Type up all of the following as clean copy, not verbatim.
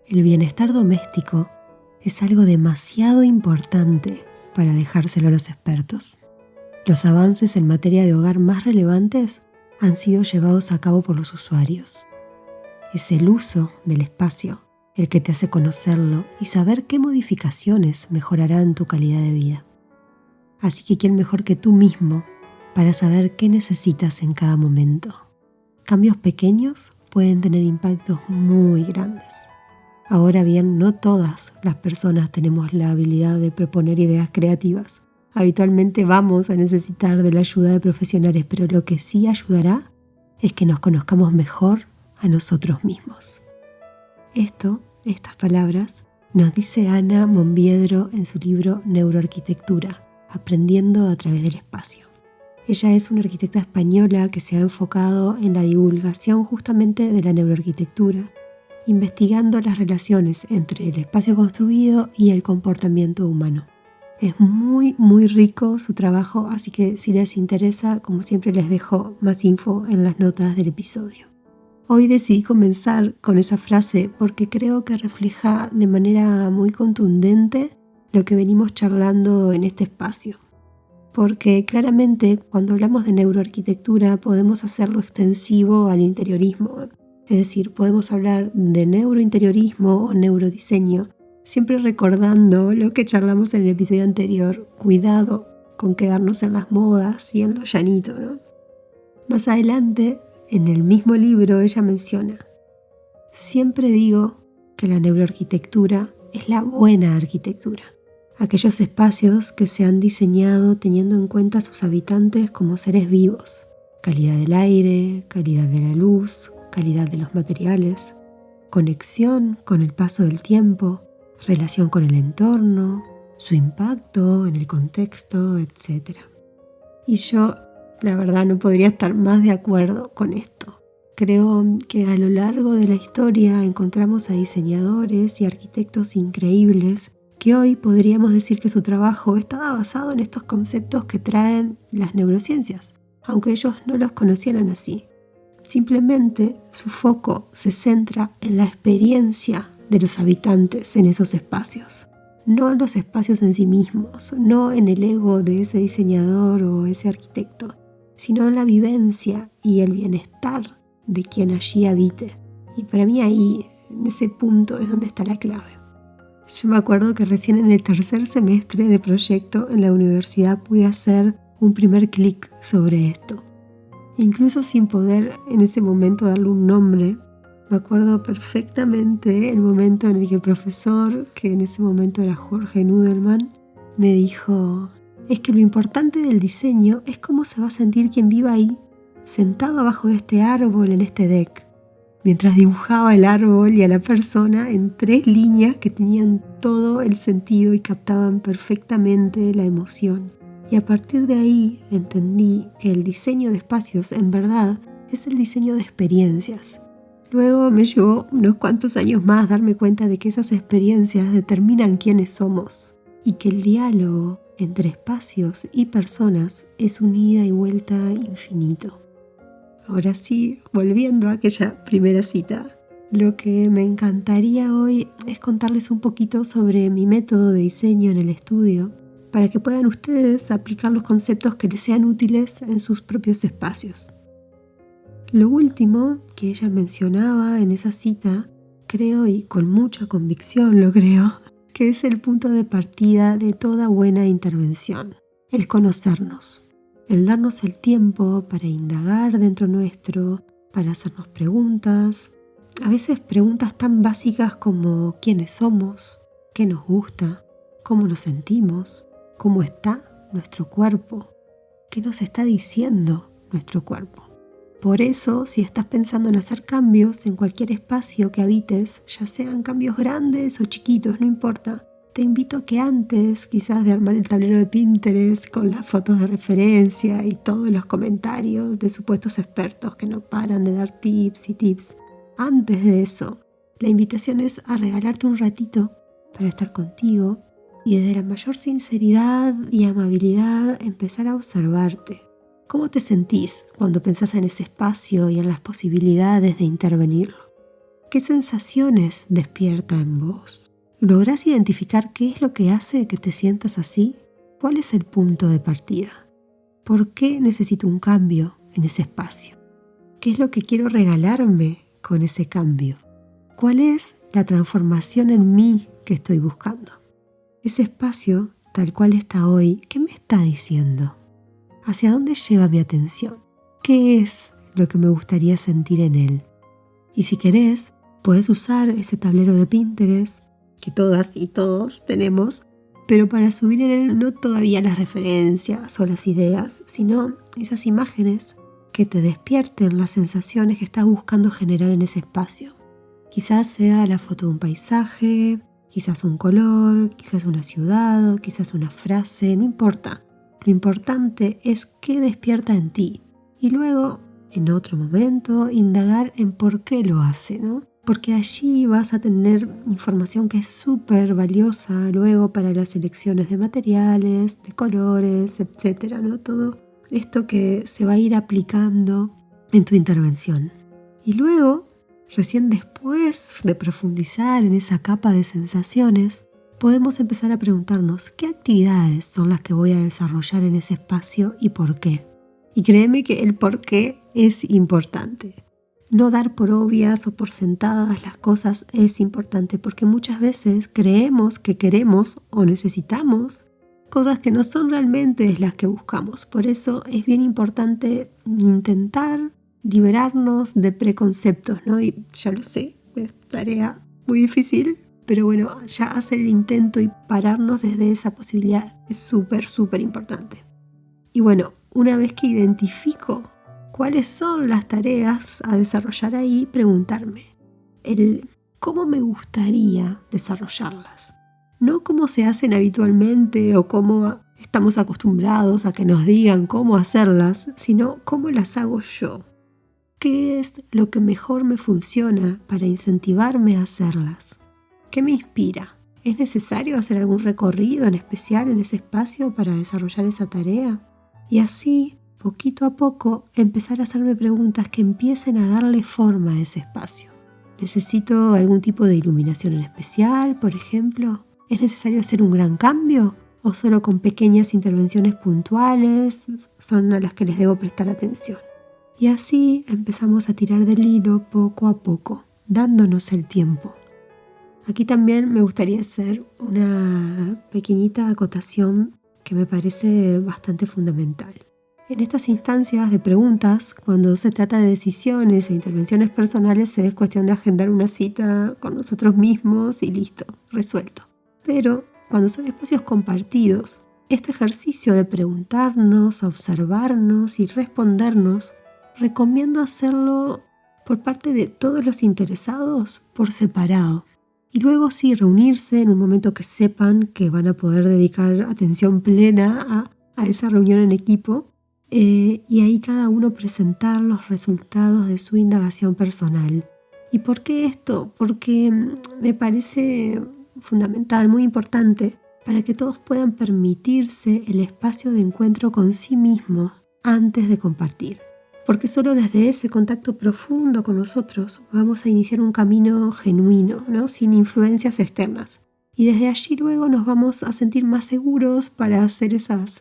El bienestar doméstico es algo demasiado importante para dejárselo a los expertos. Los avances en materia de hogar más relevantes han sido llevados a cabo por los usuarios. Es el uso del espacio el que te hace conocerlo y saber qué modificaciones mejorarán tu calidad de vida. Así que ¿quién mejor que tú mismo para saber qué necesitas en cada momento? Cambios pequeños pueden tener impactos muy grandes. Ahora bien, no todas las personas tenemos la habilidad de proponer ideas creativas. Habitualmente vamos a necesitar de la ayuda de profesionales, pero lo que sí ayudará es que nos conozcamos mejor a nosotros mismos. Estas palabras, nos dice Ana Monviedro en su libro Neuroarquitectura, aprendiendo a través del espacio. Ella es una arquitecta española que se ha enfocado en la divulgación justamente de la neuroarquitectura, investigando las relaciones entre el espacio construido y el comportamiento humano. Es muy rico su trabajo, así que si les interesa, como siempre les dejo más info en las notas del episodio. Hoy decidí comenzar con esa frase porque creo que refleja de manera muy contundente lo que venimos charlando en este espacio. Porque claramente cuando hablamos de neuroarquitectura podemos hacerlo extensivo al interiorismo. Es decir, podemos hablar de neurointeriorismo o neurodiseño, siempre recordando lo que charlamos en el episodio anterior, cuidado con quedarnos en las modas y en lo llanito, ¿no? Más adelante, en el mismo libro, ella menciona: siempre digo que la neuroarquitectura es la buena arquitectura, aquellos espacios que se han diseñado teniendo en cuenta a sus habitantes como seres vivos, calidad del aire, calidad de la luz, calidad de los materiales, conexión con el paso del tiempo, relación con el entorno, su impacto en el contexto, etc. Y yo, la verdad, no podría estar más de acuerdo con esto. Creo que a lo largo de la historia encontramos a diseñadores y arquitectos increíbles que hoy podríamos decir que su trabajo estaba basado en estos conceptos que traen las neurociencias, aunque ellos no los conocieran así. Simplemente su foco se centra en la experiencia de los habitantes en esos espacios, no en los espacios en sí mismos, no en el ego de ese diseñador o ese arquitecto, sino en la vivencia y el bienestar de quien allí habite. Y para mí ahí, en ese punto, es donde está la clave. Yo me acuerdo que recién en el tercer semestre de proyecto en la universidad pude hacer un primer clic sobre esto. Incluso sin poder en ese momento darle un nombre, me acuerdo perfectamente el momento en el que el profesor, que en ese momento era Jorge Nudelman, me dijo: es que lo importante del diseño es cómo se va a sentir quien viva ahí, sentado abajo de este árbol en este deck, mientras dibujaba el árbol y a la persona en 3 líneas que tenían todo el sentido y captaban perfectamente la emoción. Y a partir de ahí entendí que el diseño de espacios en verdad es el diseño de experiencias. Luego me llevó unos cuantos años más darme cuenta de que esas experiencias determinan quiénes somos y que el diálogo entre espacios y personas es un ida y vuelta infinito. Ahora sí, volviendo a aquella primera cita, lo que me encantaría hoy es contarles un poquito sobre mi método de diseño en el estudio, para que puedan ustedes aplicar los conceptos que les sean útiles en sus propios espacios. Lo último que ella mencionaba en esa cita, creo y con mucha convicción lo creo, que es el punto de partida de toda buena intervención, el conocernos, el darnos el tiempo para indagar dentro nuestro, para hacernos preguntas, a veces preguntas tan básicas como quiénes somos, qué nos gusta, cómo nos sentimos, cómo está nuestro cuerpo, qué nos está diciendo nuestro cuerpo. Por eso, si estás pensando en hacer cambios en cualquier espacio que habites, ya sean cambios grandes o chiquitos, no importa, te invito a que antes quizás de armar el tablero de Pinterest con las fotos de referencia y todos los comentarios de supuestos expertos que no paran de dar tips y tips, antes de eso, la invitación es a regalarte un ratito para estar contigo y desde la mayor sinceridad y amabilidad empezar a observarte. ¿Cómo te sentís cuando pensás en ese espacio y en las posibilidades de intervenirlo? ¿Qué sensaciones despierta en vos? ¿Lográs identificar qué es lo que hace que te sientas así? ¿Cuál es el punto de partida? ¿Por qué necesito un cambio en ese espacio? ¿Qué es lo que quiero regalarme con ese cambio? ¿Cuál es la transformación en mí que estoy buscando? Ese espacio, tal cual está hoy, ¿qué me está diciendo? ¿Hacia dónde lleva mi atención? ¿Qué es lo que me gustaría sentir en él? Y si querés, puedes usar ese tablero de Pinterest que todas y todos tenemos, pero para subir en él no todavía las referencias o las ideas, sino esas imágenes que te despierten las sensaciones que estás buscando generar en ese espacio. Quizás sea la foto de un paisaje, quizás un color, quizás una ciudad, quizás una frase, no importa. Lo importante es qué despierta en ti. Y luego, en otro momento, indagar en por qué lo hace, ¿no? Porque allí vas a tener información que es súper valiosa luego para las elecciones de materiales, de colores, etcétera, ¿no? Todo esto que se va a ir aplicando en tu intervención. Y luego, recién después de profundizar en esa capa de sensaciones, podemos empezar a preguntarnos qué actividades son las que voy a desarrollar en ese espacio y por qué. Y créeme que el por qué es importante. No dar por obvias o por sentadas las cosas es importante porque muchas veces creemos que queremos o necesitamos cosas que no son realmente las que buscamos. Por eso es bien importante intentar liberarnos de preconceptos, ¿no? Y ya lo sé, es tarea muy difícil, pero bueno, ya hacer el intento y pararnos desde esa posibilidad es súper importante. Y bueno, una vez que identifico cuáles son las tareas a desarrollar ahí, preguntarme cómo me gustaría desarrollarlas. No cómo se hacen habitualmente o cómo estamos acostumbrados a que nos digan cómo hacerlas, sino cómo las hago yo. ¿Qué es lo que mejor me funciona para incentivarme a hacerlas? ¿Qué me inspira? ¿Es necesario hacer algún recorrido en especial en ese espacio para desarrollar esa tarea? Y así, poquito a poco, empezar a hacerme preguntas que empiecen a darle forma a ese espacio. ¿Necesito algún tipo de iluminación en especial, por ejemplo? ¿Es necesario hacer un gran cambio? ¿O solo con pequeñas intervenciones puntuales son a las que les debo prestar atención? Y así empezamos a tirar del hilo poco a poco, dándonos el tiempo. Aquí también me gustaría hacer una pequeñita acotación que me parece bastante fundamental. En estas instancias de preguntas, cuando se trata de decisiones e intervenciones personales, es cuestión de agendar una cita con nosotros mismos y listo, resuelto. Pero cuando son espacios compartidos, este ejercicio de preguntarnos, observarnos y respondernos, recomiendo hacerlo por parte de todos los interesados por separado. Y luego sí, reunirse en un momento que sepan que van a poder dedicar atención plena a esa reunión en equipo y ahí cada uno presentar los resultados de su indagación personal. ¿Y por qué esto? Porque me parece fundamental, muy importante, para que todos puedan permitirse el espacio de encuentro con sí mismos antes de compartir. Porque solo desde ese contacto profundo con nosotros vamos a iniciar un camino genuino, ¿no? Sin influencias externas. Y desde allí luego nos vamos a sentir más seguros para hacer esas,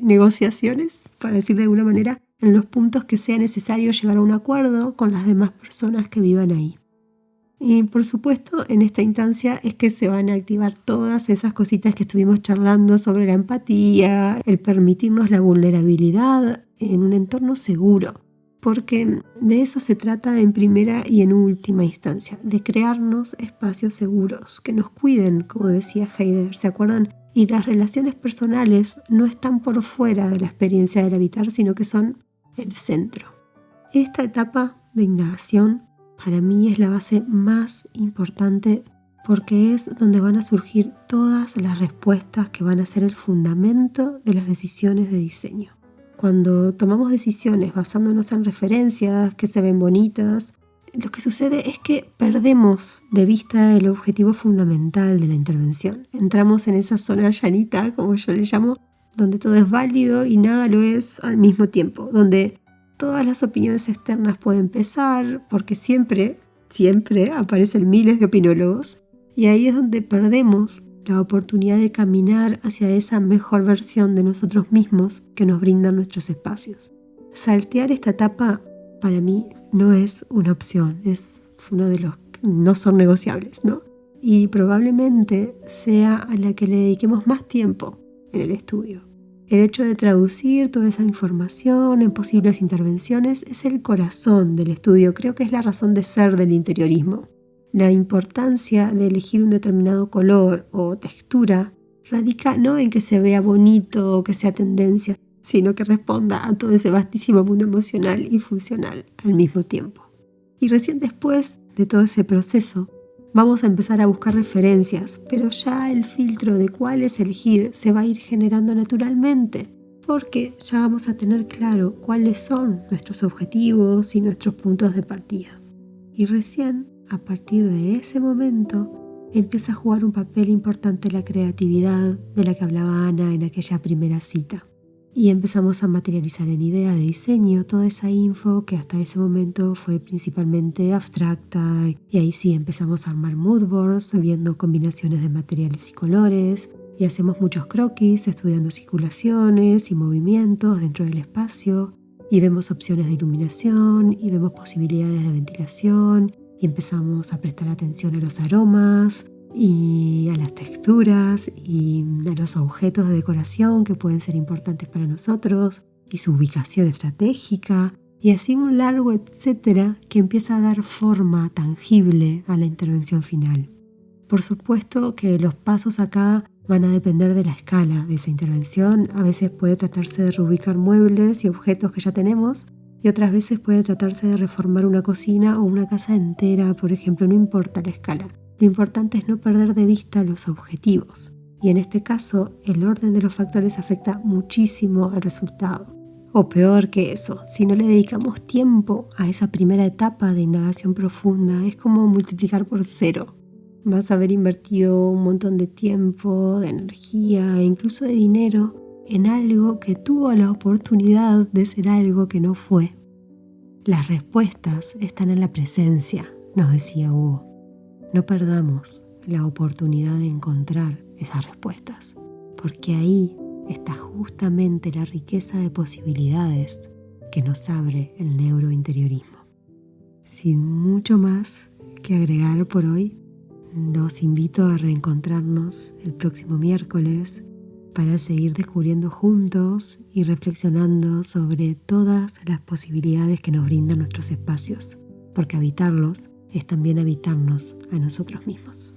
negociaciones, para decirlo de alguna manera, en los puntos que sea necesario llegar a un acuerdo con las demás personas que vivan ahí. Y por supuesto, en esta instancia es que se van a activar todas esas cositas que estuvimos charlando sobre la empatía, el permitirnos la vulnerabilidad en un entorno seguro, porque de eso se trata en primera y en última instancia, de crearnos espacios seguros, que nos cuiden, como decía Heidegger, ¿se acuerdan? Y las relaciones personales no están por fuera de la experiencia del habitar, sino que son el centro. Esta etapa de indagación para mí es la base más importante porque es donde van a surgir todas las respuestas que van a ser el fundamento de las decisiones de diseño. Cuando tomamos decisiones basándonos en referencias que se ven bonitas, lo que sucede es que perdemos de vista el objetivo fundamental de la intervención. Entramos en esa zona llanita, como yo le llamo, donde todo es válido y nada lo es al mismo tiempo, donde todas las opiniones externas pueden pesar, porque siempre siempre aparecen miles de opinólogos y ahí es donde perdemos la oportunidad de caminar hacia esa mejor versión de nosotros mismos que nos brindan nuestros espacios. Saltear esta etapa para mí no es una opción, es uno de los que no son negociables, ¿no? Y probablemente sea a la que le dediquemos más tiempo en el estudio. El hecho de traducir toda esa información en posibles intervenciones es el corazón del estudio, creo que es la razón de ser del interiorismo. La importancia de elegir un determinado color o textura radica no en que se vea bonito o que sea tendencia, sino que responda a todo ese vastísimo mundo emocional y funcional al mismo tiempo. Y recién después de todo ese proceso, vamos a empezar a buscar referencias, pero ya el filtro de cuáles elegir se va a ir generando naturalmente, porque ya vamos a tener claro cuáles son nuestros objetivos y nuestros puntos de partida. Y recién, a partir de ese momento, empieza a jugar un papel importante la creatividad de la que hablaba Ana en aquella primera cita. Y empezamos a materializar en idea de diseño toda esa info que hasta ese momento fue principalmente abstracta, y ahí sí empezamos a armar moodboards viendo combinaciones de materiales y colores, y hacemos muchos croquis estudiando circulaciones y movimientos dentro del espacio, y vemos opciones de iluminación y vemos posibilidades de ventilación, y empezamos a prestar atención a los aromas y a las texturas y a los objetos de decoración que pueden ser importantes para nosotros y su ubicación estratégica, y así un largo etcétera que empieza a dar forma tangible a la intervención final. Por supuesto que los pasos acá van a depender de la escala de esa intervención. A veces puede tratarse de reubicar muebles y objetos que ya tenemos, y otras veces puede tratarse de reformar una cocina o una casa entera, por ejemplo, no importa la escala. Lo importante es no perder de vista los objetivos, y en este caso el orden de los factores afecta muchísimo al resultado. O peor que eso, si no le dedicamos tiempo a esa primera etapa de indagación profunda, es como multiplicar por 0. Vas a haber invertido un montón de tiempo, de energía e incluso de dinero en algo que tuvo la oportunidad de ser algo que no fue. Las respuestas están en la presencia, nos decía Hugo. No perdamos la oportunidad de encontrar esas respuestas, porque ahí está justamente la riqueza de posibilidades que nos abre el neurointeriorismo. Sin mucho más que agregar por hoy, los invito a reencontrarnos el próximo miércoles para seguir descubriendo juntos y reflexionando sobre todas las posibilidades que nos brindan nuestros espacios, porque habitarlos es también habitarnos a nosotros mismos.